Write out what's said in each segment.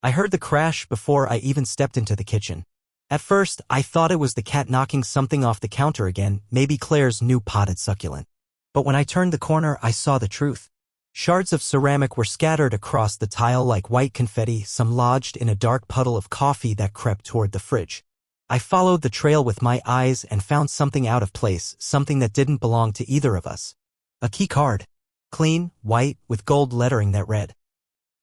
I heard the crash before I even stepped into the kitchen. At first, I thought it was the cat knocking something off the counter again, maybe Claire's new potted succulent. But when I turned the corner, I saw the truth. Shards of ceramic were scattered across the tile like white confetti, some lodged in a dark puddle of coffee that crept toward the fridge. I followed the trail with my eyes and found something out of place, something that didn't belong to either of us. A key card. Clean, white, with gold lettering that read,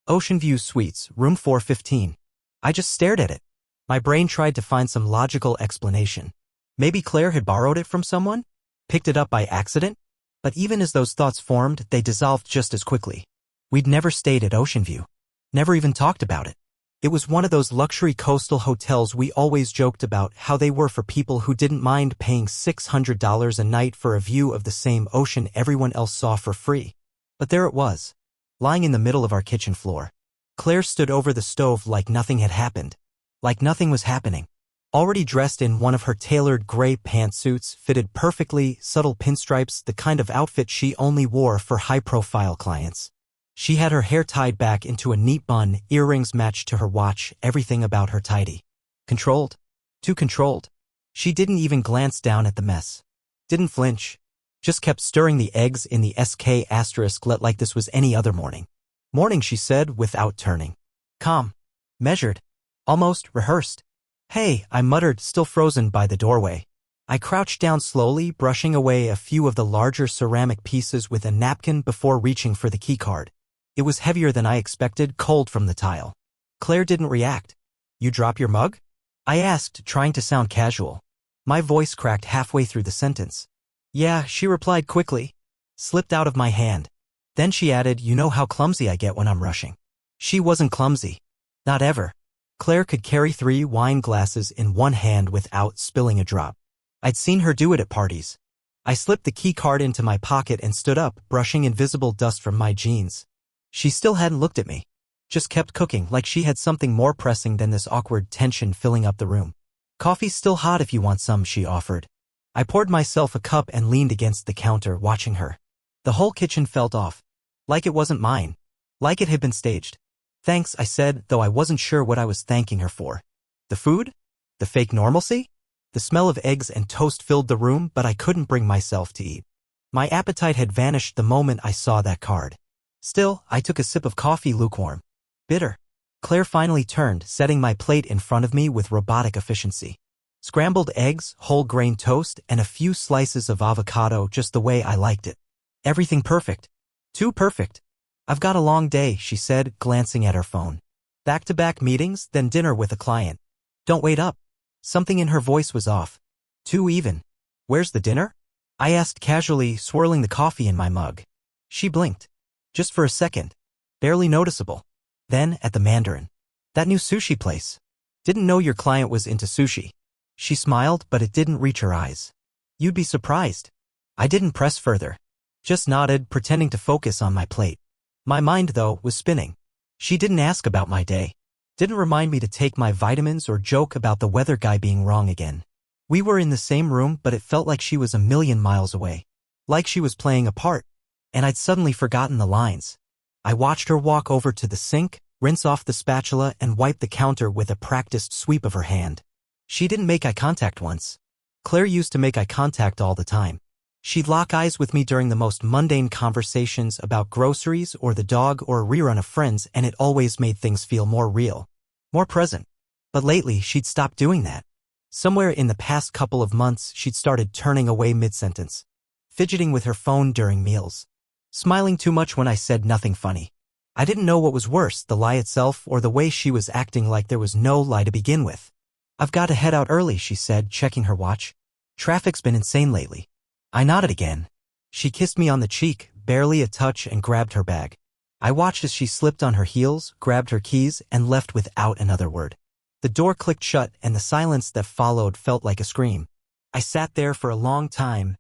Ocean View Suites, room 415. I just stared at it. My brain tried to find some logical explanation. Maybe Claire had borrowed it from someone? Picked it up by accident? But even as those thoughts formed, they dissolved just as quickly. We'd never stayed at Ocean View. Never even talked about it. It was one of those luxury coastal hotels we always joked about how they were for people who didn't mind paying $600 a night for a view of the same ocean everyone else saw for free. But there it was, lying in the middle of our kitchen floor. Claire stood over the stove like nothing had happened. Like nothing was happening. Already dressed in one of her tailored gray pantsuits, fitted perfectly, subtle pinstripes, the kind of outfit she only wore for high-profile clients. She had her hair tied back into a neat bun, earrings matched to her watch, everything about her tidy. Controlled. Too controlled. She didn't even glance down at the mess. Didn't flinch. Just kept stirring the eggs in the SK asterisk like this was any other morning. Morning, she said, without turning. Calm. Measured. Almost rehearsed. Hey, I muttered, still frozen by the doorway. I crouched down slowly, brushing away a few of the larger ceramic pieces with a napkin before reaching for the keycard. It was heavier than I expected, cold from the tile. Claire didn't react. You drop your mug? I asked, trying to sound casual. My voice cracked halfway through the sentence. Yeah, she replied quickly. Slipped out of my hand. Then she added, you know how clumsy I get when I'm rushing. She wasn't clumsy. Not ever. Claire could carry 3 wine glasses in one hand without spilling a drop. I'd seen her do it at parties. I slipped the key card into my pocket and stood up, brushing invisible dust from my jeans. She still hadn't looked at me. Just kept cooking like she had something more pressing than this awkward tension filling up the room. Coffee's still hot if you want some, she offered. I poured myself a cup and leaned against the counter, watching her. The whole kitchen felt off. Like it wasn't mine. Like it had been staged. Thanks, I said, though I wasn't sure what I was thanking her for. The food? The fake normalcy? The smell of eggs and toast filled the room, but I couldn't bring myself to eat. My appetite had vanished the moment I saw that card. Still, I took a sip of coffee, lukewarm. Bitter. Claire finally turned, setting my plate in front of me with robotic efficiency. Scrambled eggs, whole grain toast, and a few slices of avocado, just the way I liked it. Everything perfect. Too perfect. I've got a long day, she said, glancing at her phone. Back-to-back meetings, then dinner with a client. Don't wait up. Something in her voice was off. Too even. Where's the dinner? I asked casually, swirling the coffee in my mug. She blinked. Just for a second. Barely noticeable. Then, at the Mandarin. That new sushi place. Didn't know your client was into sushi. She smiled, but it didn't reach her eyes. You'd be surprised. I didn't press further. Just nodded, pretending to focus on my plate. My mind, though, was spinning. She didn't ask about my day. Didn't remind me to take my vitamins or joke about the weather guy being wrong again. We were in the same room, but it felt like she was a million miles away. Like she was playing a part. And I'd suddenly forgotten the lines. I watched her walk over to the sink, rinse off the spatula, and wipe the counter with a practiced sweep of her hand. She didn't make eye contact once. Claire used to make eye contact all the time. She'd lock eyes with me during the most mundane conversations about groceries or the dog or a rerun of Friends, and it always made things feel more real, more present. But lately, she'd stopped doing that. Somewhere in the past couple of months, she'd started turning away mid-sentence, fidgeting with her phone during meals, smiling too much when I said nothing funny. I didn't know what was worse, the lie itself or the way she was acting like there was no lie to begin with. I've got to head out early, she said, checking her watch. Traffic's been insane lately. I nodded again. She kissed me on the cheek, barely a touch, and grabbed her bag. I watched as she slipped on her heels, grabbed her keys, and left without another word. The door clicked shut, and the silence that followed felt like a scream. I sat there for a long time,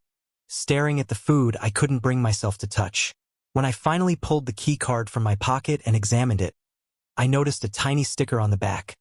staring at the food I couldn't bring myself to touch. When I finally pulled the key card from my pocket and examined it, I noticed a tiny sticker on the back.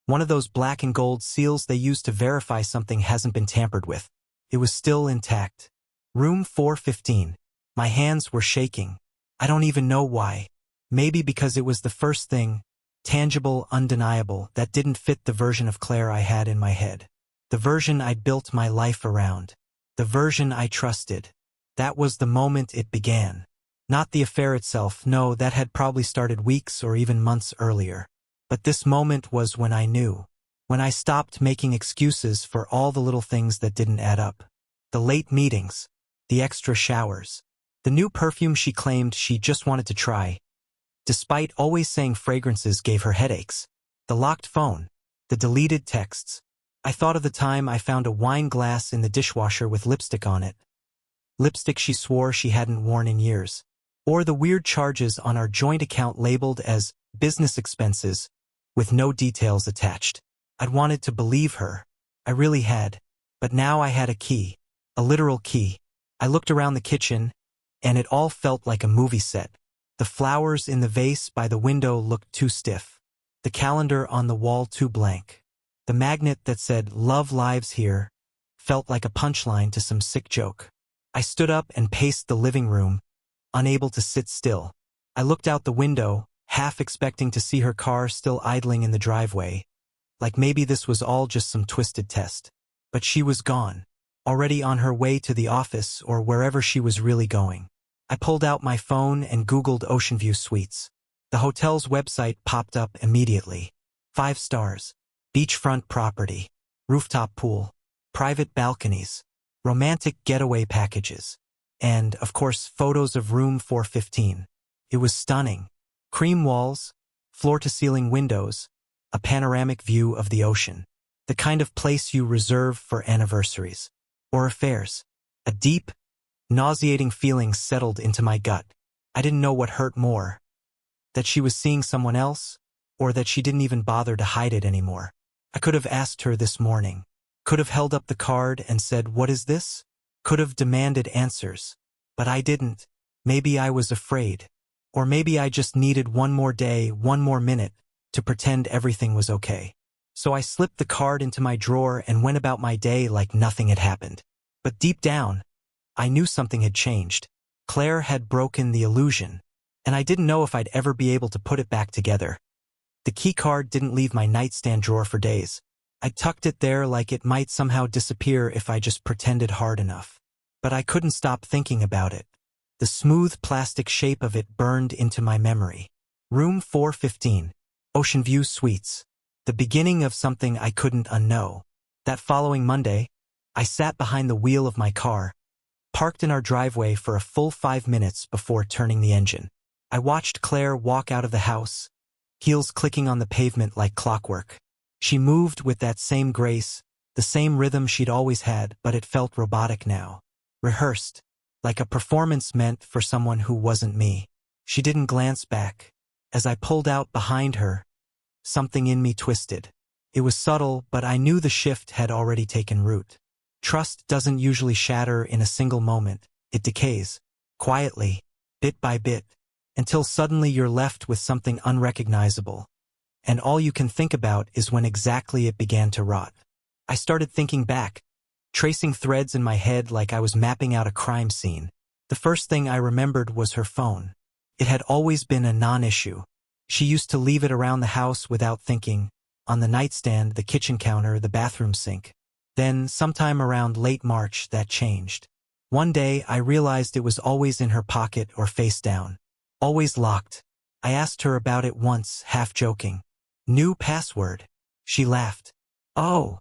One of those black and gold seals they use to verify something hasn't been tampered with. It was still intact. Room 415. My hands were shaking. I don't even know why. Maybe because it was the first thing Tangible, undeniable, that didn't fit the version of Claire I had in my head. The version I'd built my life around. The version I trusted. That was the moment it began. Not the affair itself, no, that had probably started weeks or even months earlier. But this moment was when I knew. When I stopped making excuses for all the little things that didn't add up. The late meetings. The extra showers. The new perfume she claimed she just wanted to try, despite always saying fragrances gave her headaches. The locked phone. The deleted texts. I thought of the time I found a wine glass in the dishwasher with lipstick on it. Lipstick she swore she hadn't worn in years. Or the weird charges on our joint account labeled as business expenses, with no details attached. I'd wanted to believe her. I really had. But now I had a key. A literal key. I looked around the kitchen, and it all felt like a movie set. The flowers in the vase by the window looked too stiff. The calendar on the wall too blank. The magnet that said, "Love lives here," felt like a punchline to some sick joke. I stood up and paced the living room, unable to sit still. I looked out the window, half expecting to see her car still idling in the driveway, like maybe this was all just some twisted test. But she was gone, already on her way to the office or wherever she was really going. I pulled out my phone and Googled Ocean View Suites. The hotel's website popped up immediately. 5 stars. Beachfront property. Rooftop pool. Private balconies. Romantic getaway packages. And, of course, photos of room 415. It was stunning. Cream walls, floor-to-ceiling windows, a panoramic view of the ocean. The kind of place you reserve for anniversaries. Or affairs. A deep, nauseating feeling settled into my gut. I didn't know what hurt more. That she was seeing someone else, or that she didn't even bother to hide it anymore. I could have asked her this morning. Could have held up the card and said, "What is this?" Could have demanded answers. But I didn't. Maybe I was afraid. Or maybe I just needed one more day, one more minute, to pretend everything was okay. So I slipped the card into my drawer and went about my day like nothing had happened. But deep down, I knew something had changed. Claire had broken the illusion, and I didn't know if I'd ever be able to put it back together. The key card didn't leave my nightstand drawer for days. I tucked it there like it might somehow disappear if I just pretended hard enough. But I couldn't stop thinking about it. The smooth plastic shape of it burned into my memory. Room 415. Ocean View Suites. The beginning of something I couldn't unknow. That following Monday, I sat behind the wheel of my car, parked in our driveway for a full 5 minutes before turning the engine. I watched Claire walk out of the house, heels clicking on the pavement like clockwork. She moved with that same grace, the same rhythm she'd always had, but it felt robotic now. Rehearsed, like a performance meant for someone who wasn't me. She didn't glance back. As I pulled out behind her, something in me twisted. It was subtle, but I knew the shift had already taken root. Trust doesn't usually shatter in a single moment. It decays, quietly, bit by bit, until suddenly you're left with something unrecognizable. And all you can think about is when exactly it began to rot. I started thinking back, tracing threads in my head like I was mapping out a crime scene. The first thing I remembered was her phone. It had always been a non-issue. She used to leave it around the house without thinking, on the nightstand, the kitchen counter, the bathroom sink. Then, sometime around late March, that changed. One day, I realized it was always in her pocket or face down. Always locked. I asked her about it once, half joking. New password. She laughed. Oh,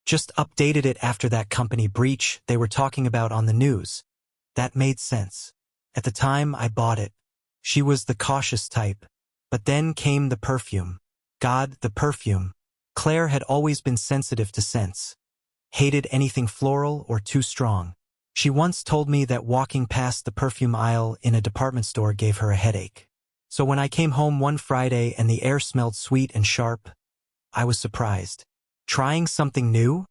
just updated it after that company breach they were talking about on the news. That made sense. At the time, I bought it. She was the cautious type. But then came the perfume. God, the perfume. Claire had always been sensitive to scents. Hated anything floral or too strong. She once told me that walking past the perfume aisle in a department store gave her a headache. So when I came home one Friday and the air smelled sweet and sharp, I was surprised. Trying something new?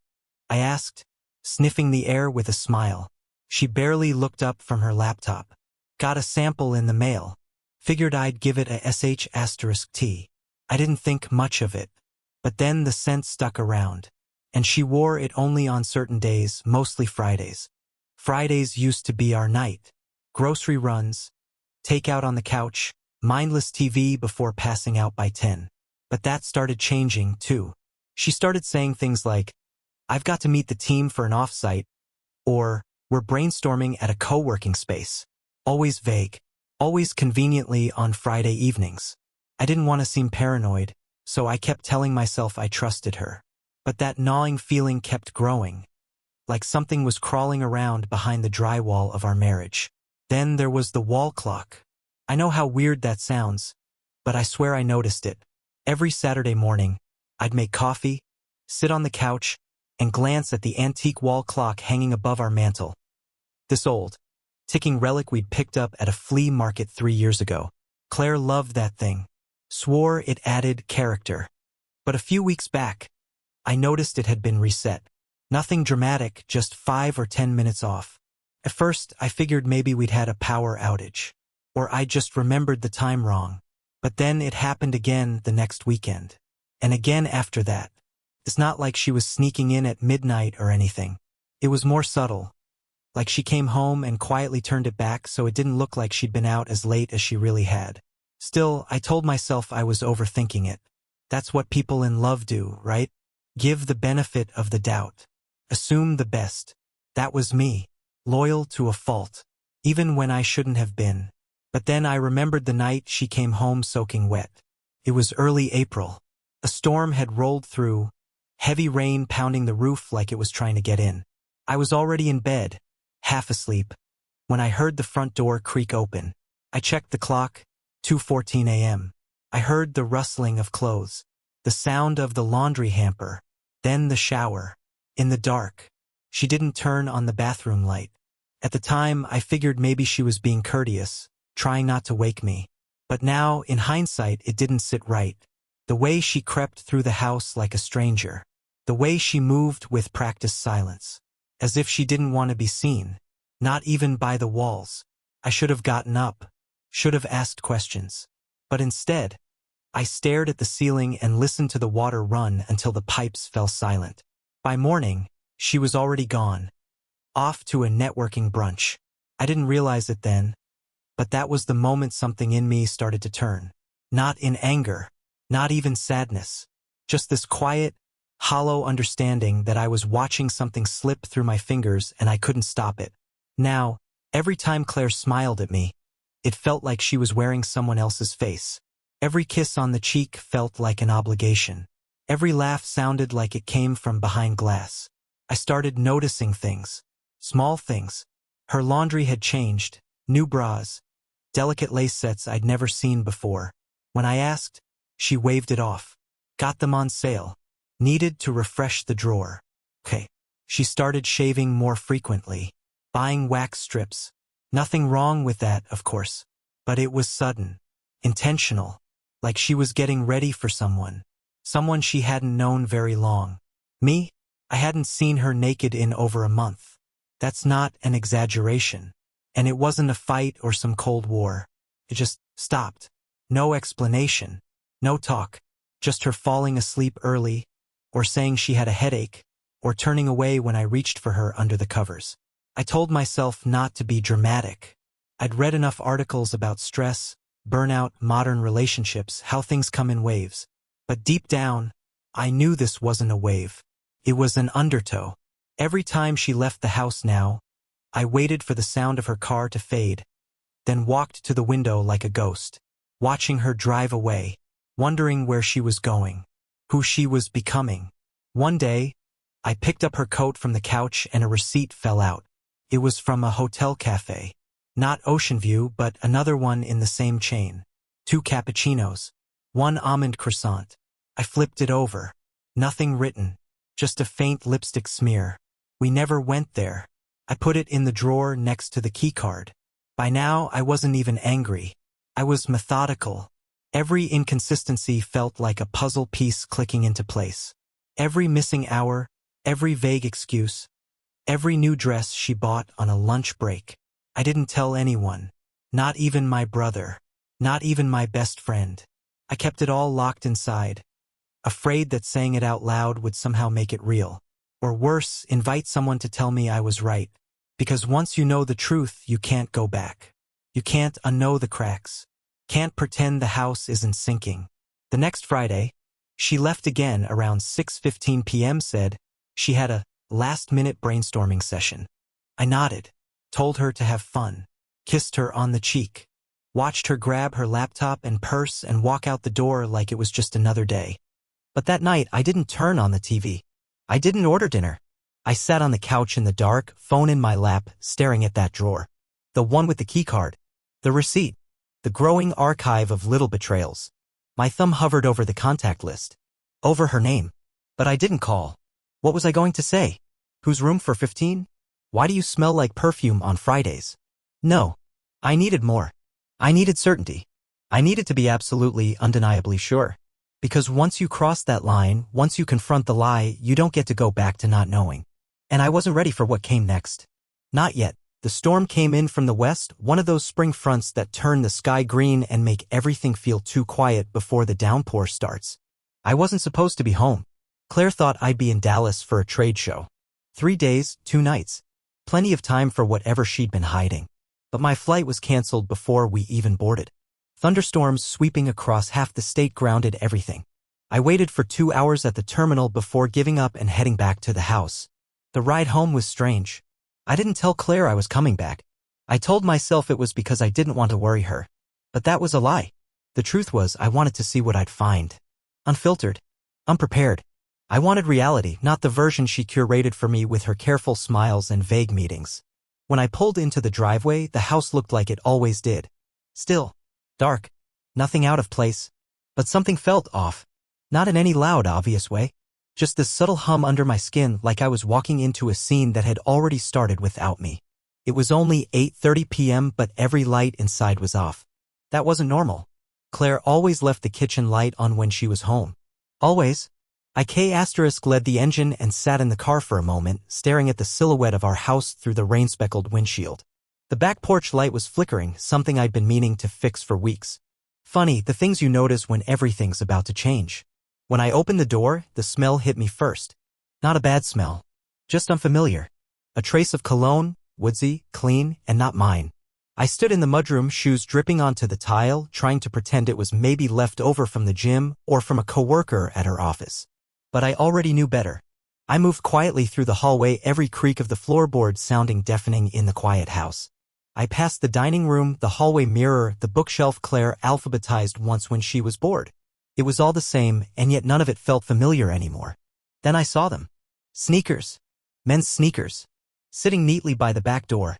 I asked, sniffing the air with a smile. She barely looked up from her laptop. Got a sample in the mail. Figured I'd give it a sh*T. I didn't think much of it. But then the scent stuck around. And she wore it only on certain days, mostly Fridays. Fridays used to be our night. Grocery runs, takeout on the couch, mindless TV before passing out by 10. But that started changing, too. She started saying things like, "I've got to meet the team for an offsite," or "We're brainstorming at a co-working space." Always vague. Always conveniently on Friday evenings. I didn't want to seem paranoid, so I kept telling myself I trusted her. But that gnawing feeling kept growing, like something was crawling around behind the drywall of our marriage. Then there was the wall clock. I know how weird that sounds, but I swear I noticed it. Every Saturday morning, I'd make coffee, sit on the couch, and glance at the antique wall clock hanging above our mantel. This old, ticking relic we'd picked up at a flea market 3 years ago. Claire loved that thing. Swore it added character. But a few weeks back, I noticed it had been reset. Nothing dramatic, just 5 or 10 minutes off. At first, I figured maybe we'd had a power outage, or I just remembered the time wrong. But then it happened again the next weekend. And again after that. It's not like she was sneaking in at midnight or anything. It was more subtle. Like she came home and quietly turned it back so it didn't look like she'd been out as late as she really had. Still, I told myself I was overthinking it. That's what people in love do, right? Give the benefit of the doubt. Assume the best. That was me. Loyal to a fault. Even when I shouldn't have been. But then I remembered the night she came home soaking wet. It was early April. A storm had rolled through, heavy rain pounding the roof like it was trying to get in. I was already in bed, half asleep, when I heard the front door creak open. I checked the clock, 2:14 a.m. I heard the rustling of clothes, the sound of the laundry hamper, then the shower. In the dark, she didn't turn on the bathroom light. At the time, I figured maybe she was being courteous, trying not to wake me. But now, in hindsight, it didn't sit right. The way she crept through the house like a stranger. The way she moved with practiced silence. As if she didn't want to be seen. Not even by the walls. I should have gotten up. Should have asked questions. But instead, I stared at the ceiling and listened to the water run until the pipes fell silent. By morning, she was already gone. Off to a networking brunch. I didn't realize it then, but that was the moment something in me started to turn. Not in anger, not even sadness. Just this quiet, hollow understanding that I was watching something slip through my fingers and I couldn't stop it. Now, every time Claire smiled at me, it felt like she was wearing someone else's face. Every kiss on the cheek felt like an obligation. Every laugh sounded like it came from behind glass. I started noticing things. Small things. Her laundry had changed. New bras. Delicate lace sets I'd never seen before. When I asked, she waved it off. Got them on sale. Needed to refresh the drawer. Okay. She started shaving more frequently. Buying wax strips. Nothing wrong with that, of course. But it was sudden. Intentional. Like she was getting ready for someone. Someone she hadn't known very long. Me? I hadn't seen her naked in over a month. That's not an exaggeration. And it wasn't a fight or some Cold War. It just stopped. No explanation. No talk. Just her falling asleep early, or saying she had a headache, or turning away when I reached for her under the covers. I told myself not to be dramatic. I'd read enough articles about stress, burnout, modern relationships, how things come in waves. But deep down, I knew this wasn't a wave. It was an undertow. Every time she left the house now, I waited for the sound of her car to fade, then walked to the window like a ghost, watching her drive away, wondering where she was going, who she was becoming. One day, I picked up her coat from the couch and a receipt fell out. It was from a hotel cafe. Not Ocean View, but another one in the same chain. 2 cappuccinos. 1 almond croissant. I flipped it over. Nothing written. Just a faint lipstick smear. We never went there. I put it in the drawer next to the keycard. By now, I wasn't even angry. I was methodical. Every inconsistency felt like a puzzle piece clicking into place. Every missing hour, every vague excuse, every new dress she bought on a lunch break. I didn't tell anyone. Not even my brother. Not even my best friend. I kept it all locked inside, afraid that saying it out loud would somehow make it real. Or worse, invite someone to tell me I was right. Because once you know the truth, you can't go back. You can't unknow the cracks. Can't pretend the house isn't sinking. The next Friday, She left again around 6:15 p.m. said she had a last-minute brainstorming session. I nodded, told her to have fun, kissed her on the cheek, watched her grab her laptop and purse and walk out the door like it was just another day. But that night, I didn't turn on the TV. I didn't order dinner. I sat on the couch in the dark, phone in my lap, staring at that drawer. The one with the keycard. The receipt. The growing archive of little betrayals. My thumb hovered over the contact list. Over her name. But I didn't call. What was I going to say? Who's room for 15? Why do you smell like perfume on Fridays? No. I needed more. I needed certainty. I needed to be absolutely, undeniably sure. Because once you cross that line, once you confront the lie, you don't get to go back to not knowing. And I wasn't ready for what came next. Not yet. The storm came in from the west, one of those spring fronts that turn the sky green and make everything feel too quiet before the downpour starts. I wasn't supposed to be home. Claire thought I'd be in Dallas for a trade show. 3 days, 2 nights. Plenty of time for whatever she'd been hiding. But my flight was canceled before we even boarded. Thunderstorms sweeping across half the state grounded everything. I waited for 2 hours at the terminal before giving up and heading back to the house. The ride home was strange. I didn't tell Claire I was coming back. I told myself it was because I didn't want to worry her. But that was a lie. The truth was I wanted to see what I'd find. Unfiltered. Unprepared. I wanted reality, not the version she curated for me with her careful smiles and vague meetings. When I pulled into the driveway, the house looked like it always did. Still. Dark. Nothing out of place. But something felt off. Not in any loud, obvious way. Just this subtle hum under my skin, like I was walking into a scene that had already started without me. It was only 8:30 p.m., but every light inside was off. That wasn't normal. Claire always left the kitchen light on when she was home. Always. I led the engine and sat in the car for a moment, staring at the silhouette of our house through the rain-speckled windshield. The back porch light was flickering, something I'd been meaning to fix for weeks. Funny, the things you notice when everything's about to change. When I opened the door, the smell hit me first. Not a bad smell. Just unfamiliar. A trace of cologne, woodsy, clean, and not mine. I stood in the mudroom, shoes dripping onto the tile, trying to pretend it was maybe left over from the gym or from a coworker at her office. But I already knew better. I moved quietly through the hallway, every creak of the floorboard sounding deafening in the quiet house. I passed the dining room, the hallway mirror, the bookshelf Claire alphabetized once when she was bored. It was all the same, and yet none of it felt familiar anymore. Then I saw them. Sneakers. Men's sneakers. Sitting neatly by the back door.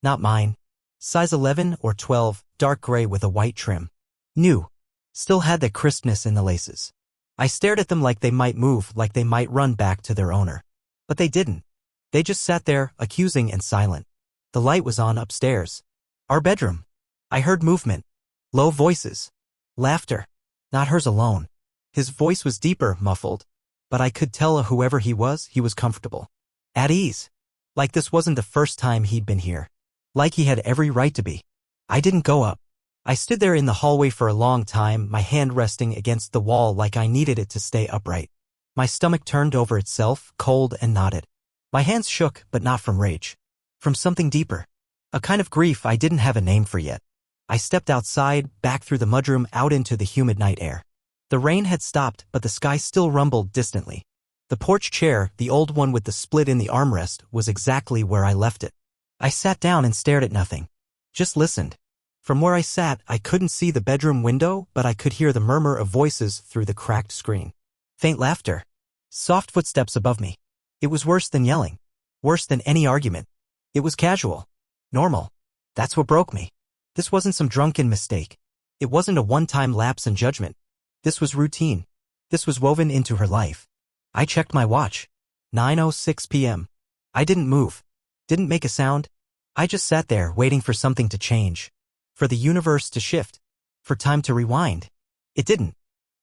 Not mine. Size 11 or 12, dark gray with a white trim. New. Still had that crispness in the laces. I stared at them like they might move, like they might run back to their owner. But they didn't. They just sat there, accusing and silent. The light was on upstairs. Our bedroom. I heard movement. Low voices. Laughter. Not hers alone. His voice was deeper, muffled. But I could tell whoever he was comfortable. At ease. Like this wasn't the first time he'd been here. Like he had every right to be. I didn't go up. I stood there in the hallway for a long time, my hand resting against the wall like I needed it to stay upright. My stomach turned over itself, cold and knotted. My hands shook, but not from rage. From something deeper. A kind of grief I didn't have a name for yet. I stepped outside, back through the mudroom, out into the humid night air. The rain had stopped, but the sky still rumbled distantly. The porch chair, the old one with the split in the armrest, was exactly where I left it. I sat down and stared at nothing. Just listened. From where I sat, I couldn't see the bedroom window, but I could hear the murmur of voices through the cracked screen. Faint laughter. Soft footsteps above me. It was worse than yelling. Worse than any argument. It was casual. Normal. That's what broke me. This wasn't some drunken mistake. It wasn't a one-time lapse in judgment. This was routine. This was woven into her life. I checked my watch. 9:06 p.m. I didn't move. Didn't make a sound. I just sat there waiting for something to change. For the universe to shift. For time to rewind. It didn't.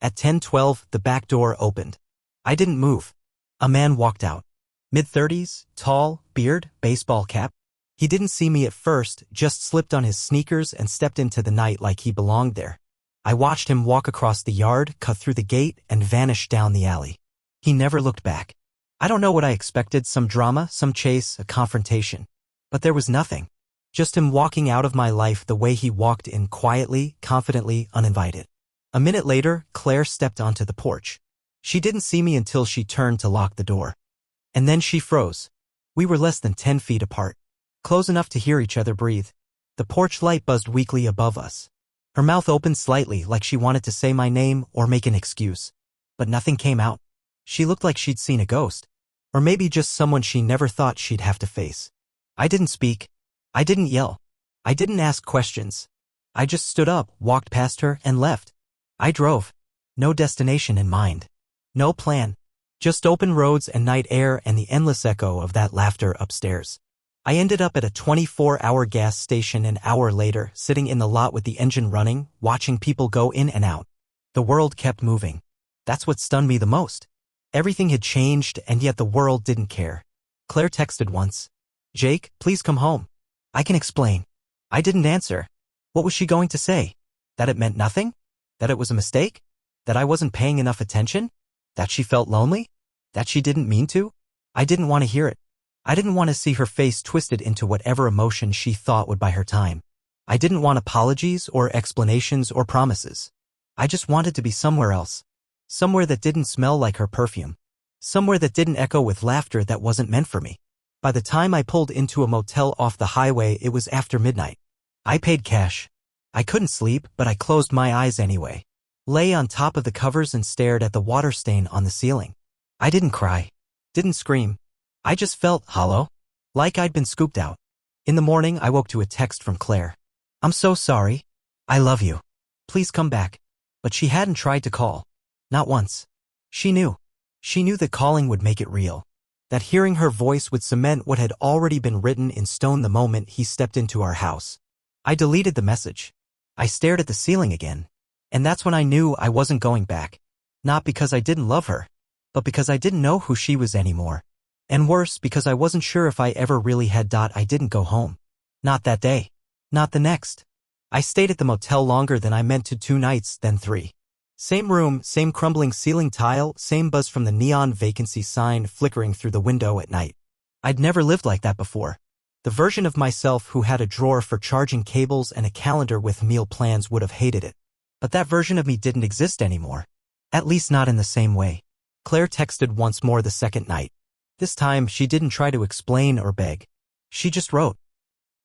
At 10:12, the back door opened. I didn't move. A man walked out. Mid-30s, tall, beard, baseball cap. He didn't see me at first, just slipped on his sneakers and stepped into the night like he belonged there. I watched him walk across the yard, cut through the gate, and vanish down the alley. He never looked back. I don't know what I expected, some drama, some chase, a confrontation. But there was nothing. Just him walking out of my life the way he walked in, quietly, confidently, uninvited. A minute later, Claire stepped onto the porch. She didn't see me until she turned to lock the door. And then she froze. We were less than 10 feet apart, close enough to hear each other breathe. The porch light buzzed weakly above us. Her mouth opened slightly like she wanted to say my name or make an excuse. But nothing came out. She looked like she'd seen a ghost. Or maybe just someone she never thought she'd have to face. I didn't speak. I didn't yell. I didn't ask questions. I just stood up, walked past her, and left. I drove. No destination in mind. No plan. Just open roads and night air and the endless echo of that laughter upstairs. I ended up at a 24-hour gas station an hour later, sitting in the lot with the engine running, watching people go in and out. The world kept moving. That's what stunned me the most. Everything had changed, and yet the world didn't care. Claire texted once. "Jake, please come home. I can explain." I didn't answer. What was she going to say? That it meant nothing? That it was a mistake? That I wasn't paying enough attention? That she felt lonely? That she didn't mean to? I didn't want to hear it. I didn't want to see her face twisted into whatever emotion she thought would buy her time. I didn't want apologies or explanations or promises. I just wanted to be somewhere else. Somewhere that didn't smell like her perfume. Somewhere that didn't echo with laughter that wasn't meant for me. By the time I pulled into a motel off the highway, it was after midnight. I paid cash. I couldn't sleep, but I closed my eyes anyway. Lay on top of the covers and stared at the water stain on the ceiling. I didn't cry. Didn't scream. I just felt hollow. Like I'd been scooped out. In the morning, I woke to a text from Claire. "I'm so sorry. I love you. Please come back." But she hadn't tried to call. Not once. She knew. She knew that calling would make it real. That hearing her voice would cement what had already been written in stone the moment he stepped into our house. I deleted the message. I stared at the ceiling again. And that's when I knew I wasn't going back. Not because I didn't love her, but because I didn't know who she was anymore. And worse, because I wasn't sure if I ever really had. I didn't go home. Not that day. Not the next. I stayed at the motel longer than I meant to, 2 nights, then 3. Same room, same crumbling ceiling tile, same buzz from the neon vacancy sign flickering through the window at night. I'd never lived like that before. The version of myself who had a drawer for charging cables and a calendar with meal plans would have hated it. But that version of me didn't exist anymore. At least not in the same way. Claire texted once more the second night. This time, she didn't try to explain or beg. She just wrote,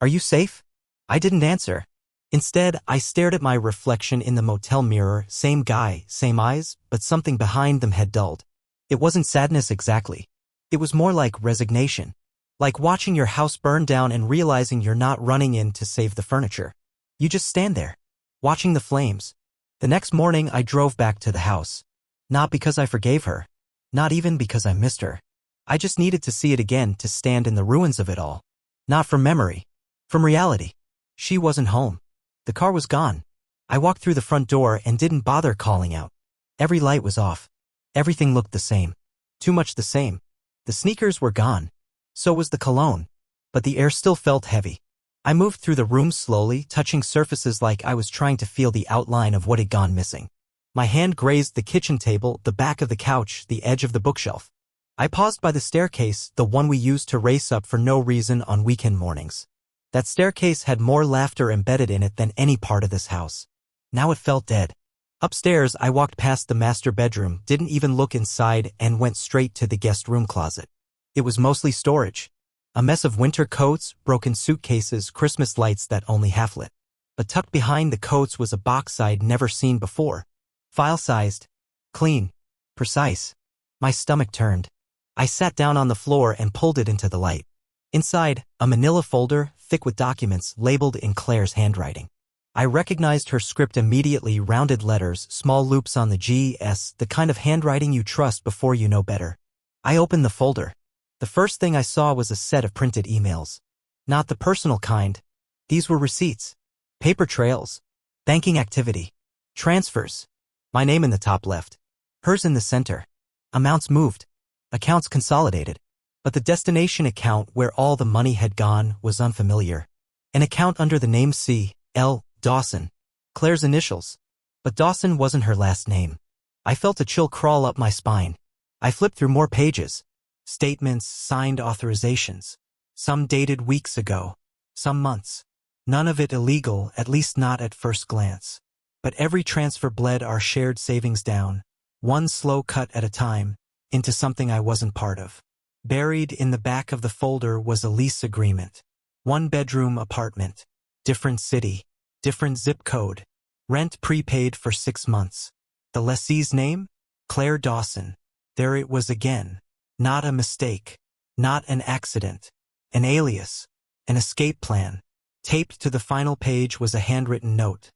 "Are you safe?" I didn't answer. Instead, I stared at my reflection in the motel mirror, same guy, same eyes, but something behind them had dulled. It wasn't sadness exactly. It was more like resignation. Like watching your house burn down and realizing you're not running in to save the furniture. You just stand there, watching the flames. The next morning, I drove back to the house. Not because I forgave her. Not even because I missed her. I just needed to see it again, to stand in the ruins of it all. Not from memory. From reality. She wasn't home. The car was gone. I walked through the front door and didn't bother calling out. Every light was off. Everything looked the same. Too much the same. The sneakers were gone. So was the cologne. But the air still felt heavy. I moved through the room slowly, touching surfaces like I was trying to feel the outline of what had gone missing. My hand grazed the kitchen table, the back of the couch, the edge of the bookshelf. I paused by the staircase, the one we used to race up for no reason on weekend mornings. That staircase had more laughter embedded in it than any part of this house. Now it felt dead. Upstairs, I walked past the master bedroom, didn't even look inside, and went straight to the guest room closet. It was mostly storage. A mess of winter coats, broken suitcases, Christmas lights that only half lit. But tucked behind the coats was a box I'd never seen before. File-sized. Clean. Precise. My stomach turned. I sat down on the floor and pulled it into the light. Inside, a manila folder, thick with documents, labeled in Claire's handwriting. I recognized her script immediately, rounded letters, small loops on the G.S., the kind of handwriting you trust before you know better. I opened the folder. The first thing I saw was a set of printed emails. Not the personal kind. These were receipts. Paper trails. Banking activity. Transfers. My name in the top left. Hers in the center. Amounts moved. Accounts consolidated. But the destination account where all the money had gone was unfamiliar. An account under the name C.L. Dawson. Claire's initials. But Dawson wasn't her last name. I felt a chill crawl up my spine. I flipped through more pages. Statements, signed authorizations. Some dated weeks ago. Some months. None of it illegal, at least not at first glance. But every transfer bled our shared savings down. one slow cut at a time, into something I wasn't part of. Buried in the back of the folder was a lease agreement. 1-bedroom apartment. Different city. Different zip code. Rent prepaid for 6 months. The lessee's name? Claire Dawson. There it was again. Not a mistake. Not an accident. An alias. An escape plan. Taped to the final page was a handwritten note.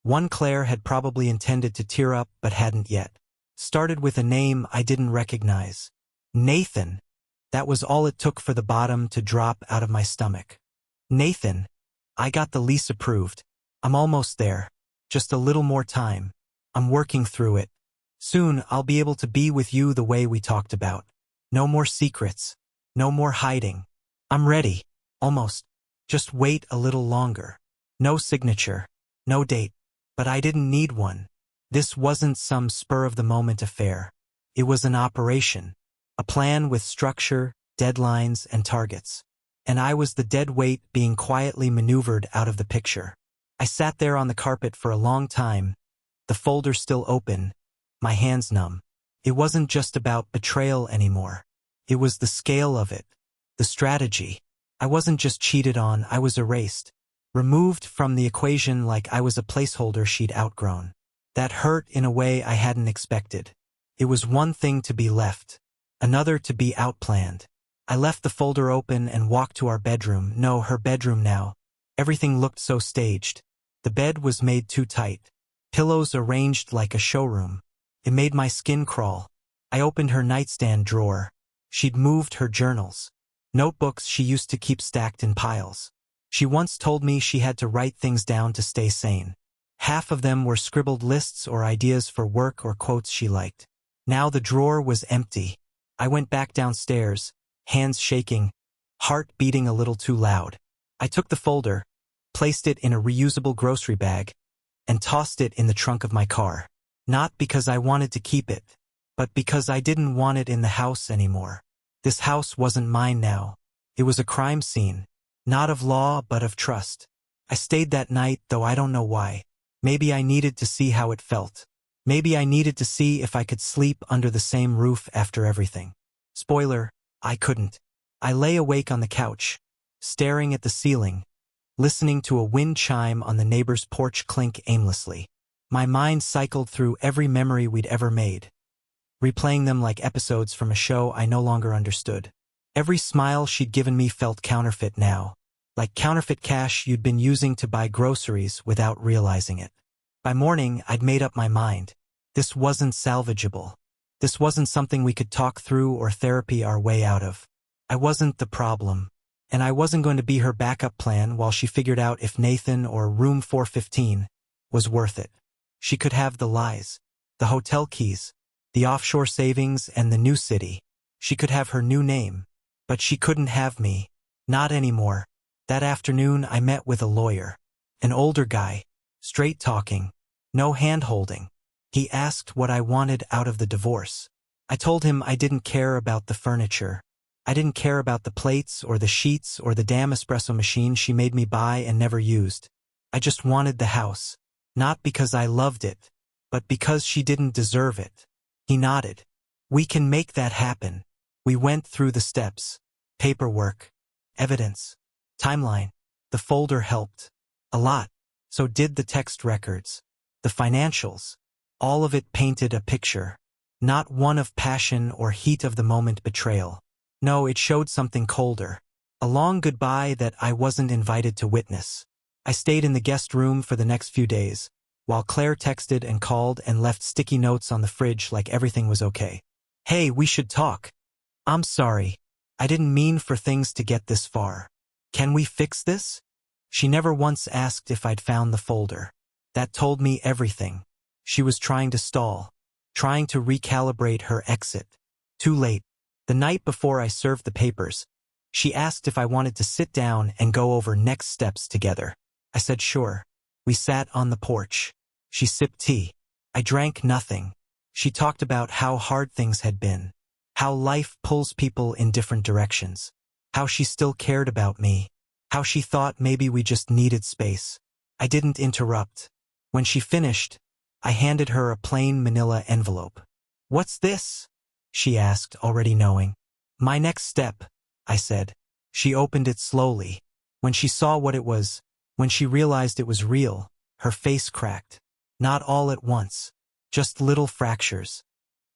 One Claire had probably intended to tear up but hadn't yet. Started with a name I didn't recognize. Nathan. That was all it took for the bottom to drop out of my stomach. Nathan. I got the lease approved. I'm almost there. Just a little more time. I'm working through it. Soon I'll be able to be with you the way we talked about. No more secrets. No more hiding. I'm ready. Almost. Just wait a little longer. No signature. No date. But I didn't need one. This wasn't some spur-of-the-moment affair. It was an operation. A plan with structure, deadlines, and targets. And I was the dead weight being quietly maneuvered out of the picture. I sat there on the carpet for a long time, the folder still open, my hands numb. It wasn't just about betrayal anymore. It was the scale of it, the strategy. I wasn't just cheated on, I was erased. Removed from the equation like I was a placeholder she'd outgrown. That hurt in a way I hadn't expected. It was one thing to be left, another to be outplanned. I left the folder open and walked to our bedroom, no, her bedroom now. Everything looked so staged. The bed was made too tight. Pillows arranged like a showroom. It made my skin crawl. I opened her nightstand drawer. She'd moved her journals. Notebooks she used to keep stacked in piles. She once told me she had to write things down to stay sane. Half of them were scribbled lists or ideas for work or quotes she liked. Now the drawer was empty. I went back downstairs, hands shaking, heart beating a little too loud. I took the folder, placed it in a reusable grocery bag, and tossed it in the trunk of my car. Not because I wanted to keep it, but because I didn't want it in the house anymore. This house wasn't mine now. It was a crime scene, not of law but of trust. I stayed that night, though I don't know why. Maybe I needed to see how it felt. Maybe I needed to see if I could sleep under the same roof after everything. Spoiler, I couldn't. I lay awake on the couch, staring at the ceiling, listening to a wind chime on the neighbor's porch clink aimlessly. My mind cycled through every memory we'd ever made, replaying them like episodes from a show I no longer understood. Every smile she'd given me felt counterfeit now, like counterfeit cash you'd been using to buy groceries without realizing it. By morning, I'd made up my mind. This wasn't salvageable. This wasn't something we could talk through or therapy our way out of. I wasn't the problem, and I wasn't going to be her backup plan while she figured out if Nathan or room 415 was worth it. She could have the lies, the hotel keys, the offshore savings, and the new city. She could have her new name, but she couldn't have me. Not anymore. That afternoon I met with a lawyer. An older guy, straight talking, no hand-holding. He asked what I wanted out of the divorce. I told him I didn't care about the furniture. I didn't care about the plates or the sheets or the damn espresso machine she made me buy and never used. I just wanted the house. Not because I loved it, but because she didn't deserve it. He nodded. We can make that happen. We went through the steps. Paperwork. Evidence. Timeline. The folder helped. A lot. So did the text records. The financials. All of it painted a picture. Not one of passion or heat-of-the-moment betrayal. No, it showed something colder. A long goodbye that I wasn't invited to witness. I stayed in the guest room for the next few days, while Claire texted and called and left sticky notes on the fridge like everything was okay. Hey, we should talk. I'm sorry. I didn't mean for things to get this far. Can we fix this? She never once asked if I'd found the folder. That told me everything. She was trying to stall, trying to recalibrate her exit. Too late. The night before I served the papers, she asked if I wanted to sit down and go over next steps together. I said sure. We sat on the porch. She sipped tea. I drank nothing. She talked about how hard things had been, how life pulls people in different directions, how she still cared about me, how she thought maybe we just needed space. I didn't interrupt. When she finished, I handed her a plain manila envelope. "What's this?" she asked, already knowing. "My next step," I said. She opened it slowly. When she saw what it was, when she realized it was real, her face cracked. Not all at once, just little fractures.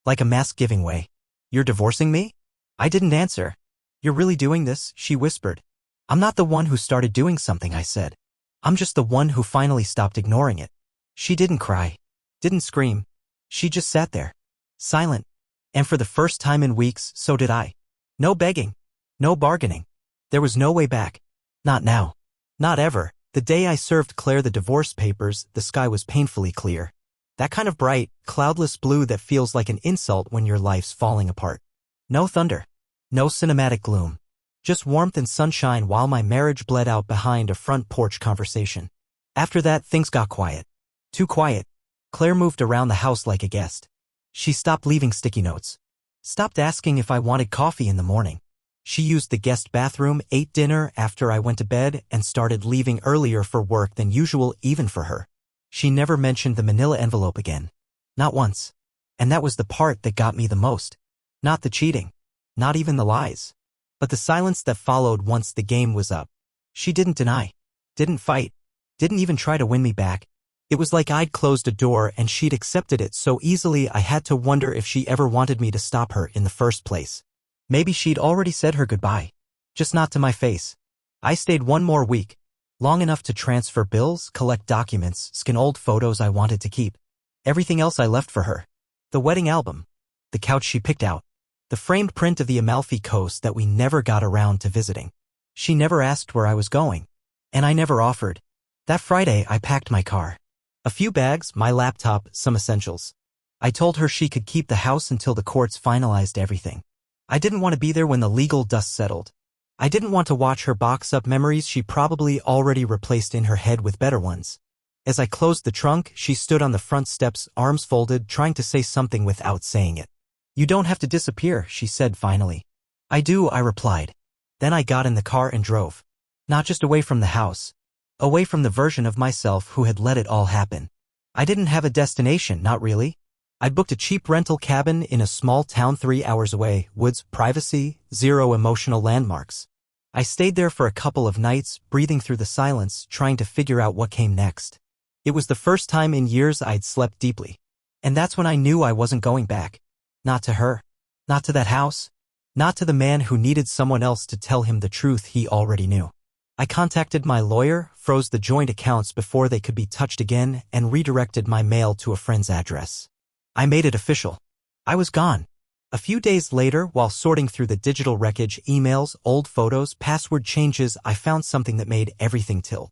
Like a mask giving way. "You're divorcing me?" I didn't answer. "You're really doing this?" she whispered. "I'm not the one who started doing something," I said. "I'm just the one who finally stopped ignoring it." She didn't cry, didn't scream. She just sat there, silent. And for the first time in weeks, so did I. No begging, no bargaining. There was no way back. Not now. Not ever. The day I served Claire the divorce papers, the sky was painfully clear. That kind of bright, cloudless blue that feels like an insult when your life's falling apart. No thunder. No cinematic gloom. Just warmth and sunshine while my marriage bled out behind a front porch conversation. After that, things got quiet. Too quiet. Claire moved around the house like a guest. She stopped leaving sticky notes. Stopped asking if I wanted coffee in the morning. She used the guest bathroom, ate dinner after I went to bed, and started leaving earlier for work than usual even for her. She never mentioned the manila envelope again. Not once. And that was the part that got me the most. Not the cheating. Not even the lies. But the silence that followed once the game was up. She didn't deny. Didn't fight. Didn't even try to win me back. It was like I'd closed a door and she'd accepted it so easily I had to wonder if she ever wanted me to stop her in the first place. Maybe she'd already said her goodbye. Just not to my face. I stayed one more week. Long enough to transfer bills, collect documents, scan old photos I wanted to keep. Everything else I left for her. The wedding album. The couch she picked out. The framed print of the Amalfi Coast that we never got around to visiting. She never asked where I was going. And I never offered. That Friday, I packed my car. A few bags, my laptop, some essentials. I told her she could keep the house until the courts finalized everything. I didn't want to be there when the legal dust settled. I didn't want to watch her box up memories she probably already replaced in her head with better ones. As I closed the trunk, she stood on the front steps, arms folded, trying to say something without saying it. "You don't have to disappear," she said finally. "I do," I replied. Then I got in the car and drove. Not just away from the house. Away from the version of myself who had let it all happen. I didn't have a destination, not really. I'd booked a cheap rental cabin in a small town 3 hours away, woods, privacy, zero emotional landmarks. I stayed there for a couple of nights, breathing through the silence, trying to figure out what came next. It was the first time in years I'd slept deeply. And that's when I knew I wasn't going back. Not to her. Not to that house. Not to the man who needed someone else to tell him the truth he already knew. I contacted my lawyer, froze the joint accounts before they could be touched again, and redirected my mail to a friend's address. I made it official. I was gone. A few days later, while sorting through the digital wreckage, emails, old photos, password changes, I found something that made everything tilt.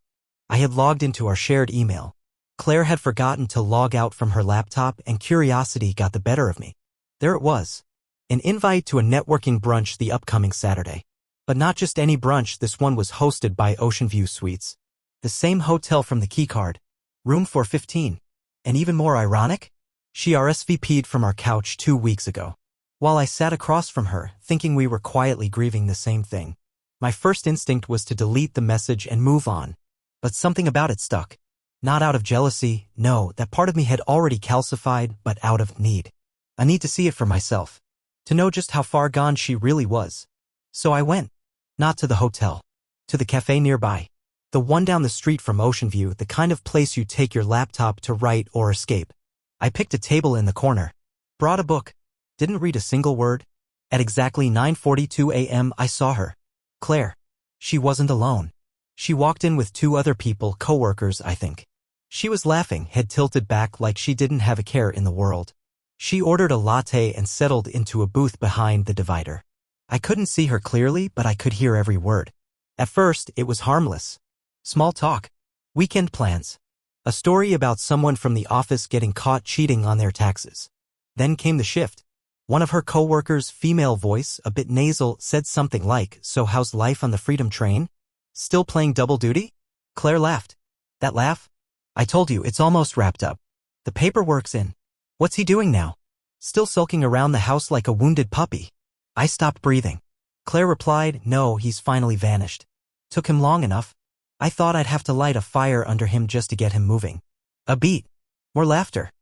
I had logged into our shared email. Claire had forgotten to log out from her laptop, and curiosity got the better of me. There it was. An invite to a networking brunch the upcoming Saturday. But not just any brunch, this one was hosted by Ocean View Suites. The same hotel from the keycard. Room 415. And even more ironic? She RSVP'd from our couch 2 weeks ago. While I sat across from her, thinking we were quietly grieving the same thing. My first instinct was to delete the message and move on. But something about it stuck. Not out of jealousy, no, that part of me had already calcified, but out of need. A need to see it for myself. To know just how far gone she really was. So I went. Not to the hotel. To the cafe nearby. The one down the street from Ocean View, the kind of place you take your laptop to write or escape. I picked a table in the corner. Brought a book. Didn't read a single word. At exactly 9:42 a.m. I saw her. Claire. She wasn't alone. She walked in with 2 other people, co-workers, I think. She was laughing, head tilted back like she didn't have a care in the world. She ordered a latte and settled into a booth behind the divider. I couldn't see her clearly, but I could hear every word. At first, it was harmless. Small talk. Weekend plans. A story about someone from the office getting caught cheating on their taxes. Then came the shift. One of her co-workers' female voice, a bit nasal, said something like, "So how's life on the Freedom Train? Still playing double duty?" Claire laughed. That laugh? "I told you, it's almost wrapped up. The paperwork's in. What's he doing now? Still sulking around the house like a wounded puppy." I stopped breathing. Claire replied, "No, he's finally vanished. Took him long enough. I thought I'd have to light a fire under him just to get him moving." A beat. More laughter.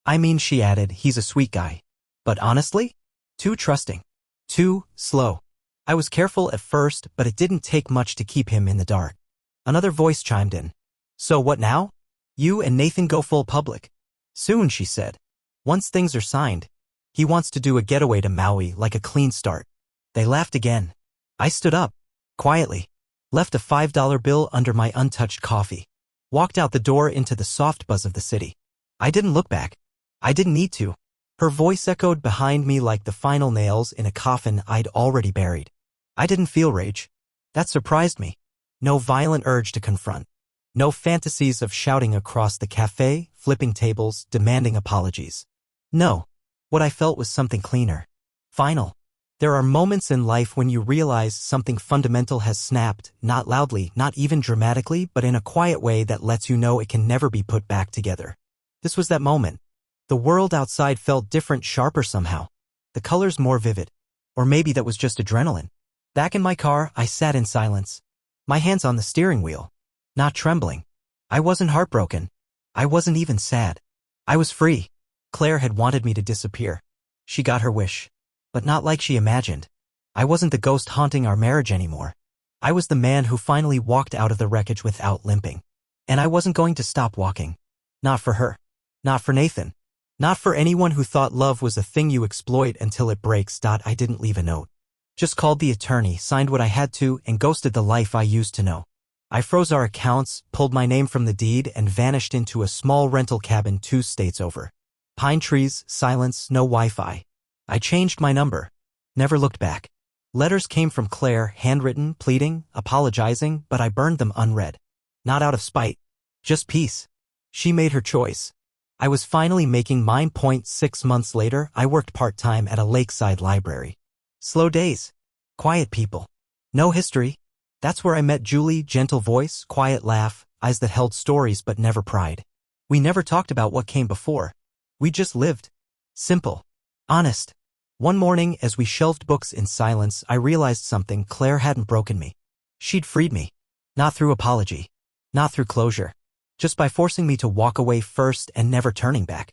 "I mean," she added, "he's a sweet guy. But honestly, too trusting. Too slow. I was careful at first, but it didn't take much to keep him in the dark. Another voice chimed in. So what now? You and Nathan go full public. Soon, she said. Once things are signed. He wants to do a getaway to Maui like a clean start. They laughed again. I stood up. Quietly. Left a $5 bill under my untouched coffee. Walked out the door into the soft buzz of the city. I didn't look back. I didn't need to. Her voice echoed behind me like the final nails in a coffin I'd already buried. I didn't feel rage. That surprised me. No violent urge to confront. No fantasies of shouting across the cafe, flipping tables, demanding apologies. No. What I felt was something cleaner. Final. There are moments in life when you realize something fundamental has snapped, not loudly, not even dramatically, but in a quiet way that lets you know it can never be put back together. This was that moment. The world outside felt different, sharper somehow. The colors more vivid. Or maybe that was just adrenaline. Back in my car, I sat in silence. My hands on the steering wheel. Not trembling. I wasn't heartbroken. I wasn't even sad. I was free. Claire had wanted me to disappear. She got her wish. But not like she imagined. I wasn't the ghost haunting our marriage anymore. I was the man who finally walked out of the wreckage without limping. And I wasn't going to stop walking. Not for her. Not for Nathan. Not for anyone who thought love was a thing you exploit until it breaks. I didn't leave a note. Just called the attorney, signed what I had to, and ghosted the life I used to know. I froze our accounts, pulled my name from the deed, and vanished into a small rental cabin 2 states over. Pine trees, silence, no Wi-Fi. I changed my number. Never looked back. Letters came from Claire, handwritten, pleading, apologizing, but I burned them unread. Not out of spite. Just peace. She made her choice. I was finally making mine. 6 months later, I worked part-time at a lakeside library. Slow days. Quiet people. No history. That's where I met Julie, gentle voice, quiet laugh, eyes that held stories but never pried. We never talked about what came before. We just lived. Simple. Honest. One morning, as we shelved books in silence, I realized something. Claire hadn't broken me. She'd freed me. Not through apology. Not through closure. Just by forcing me to walk away first and never turning back.